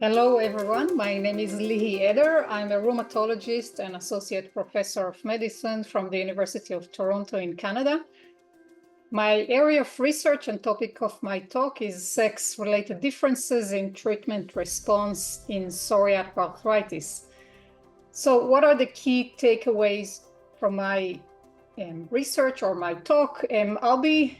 Hello, everyone. My name is Lihi Eder. I'm a rheumatologist and associate professor of medicine from the University of Toronto in Canada. My area of research and topic of my talk is sex-related differences in treatment response in psoriatic arthritis. So what are the key takeaways from my research or my talk? I'll be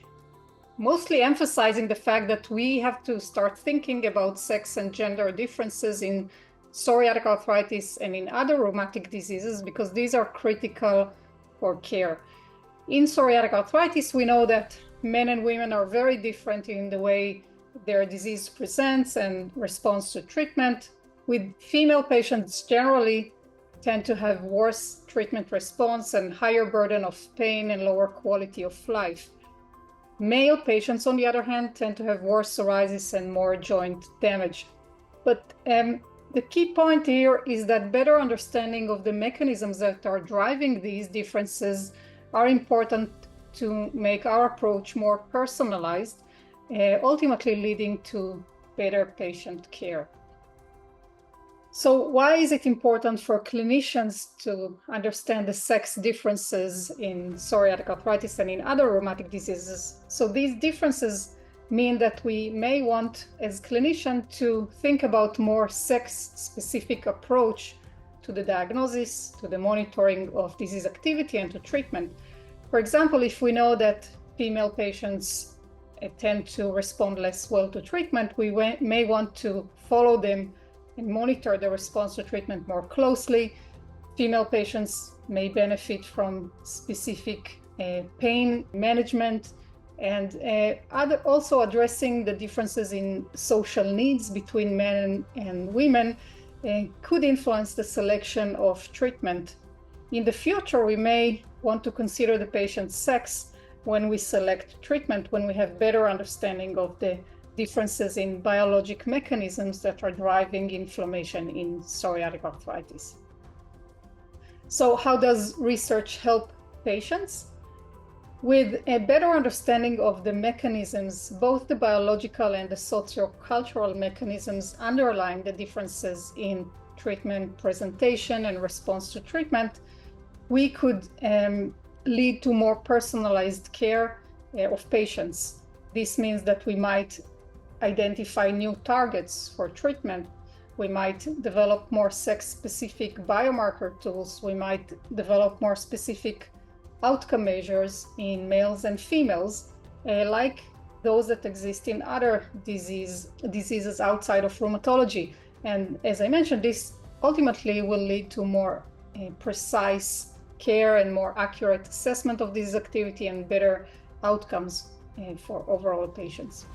mostly emphasizing the fact that we have to start thinking about sex and gender differences in psoriatic arthritis and in other rheumatic diseases, because these are critical for care. In psoriatic arthritis, we know that men and women are very different in the way their disease presents and responds to treatment, with female patients generally tend to have worse treatment response and higher burden of pain and lower quality of life. Male patients, on the other hand, tend to have worse psoriasis and more joint damage. But the key point here is that better understanding of the mechanisms that are driving these differences are important to make our approach more personalized, ultimately leading to better patient care. So why is it important for clinicians to understand the sex differences in psoriatic arthritis and in other rheumatic diseases? So these differences mean that we may want, as clinicians, to think about more sex-specific approach to the diagnosis, to the monitoring of disease activity, and to treatment. For example, if we know that female patients tend to respond less well to treatment, we may want to follow them and monitor the response to treatment more closely. Female patients may benefit from specific pain management, and also addressing the differences in social needs between men and women could influence the selection of treatment. In the future, we may want to consider the patient's sex when we select treatment, when we have better understanding of the differences in biologic mechanisms that are driving inflammation in psoriatic arthritis. So how does research help patients? With a better understanding of the mechanisms, both the biological and the sociocultural mechanisms underlying the differences in treatment presentation and response to treatment, we could lead to more personalized care of patients. This means that we might identify new targets for treatment. We might develop more sex-specific biomarker tools. We might develop more specific outcome measures in males and females, like those that exist in other diseases outside of rheumatology. And as I mentioned, this ultimately will lead to more precise care and more accurate assessment of disease activity and better outcomes for overall patients.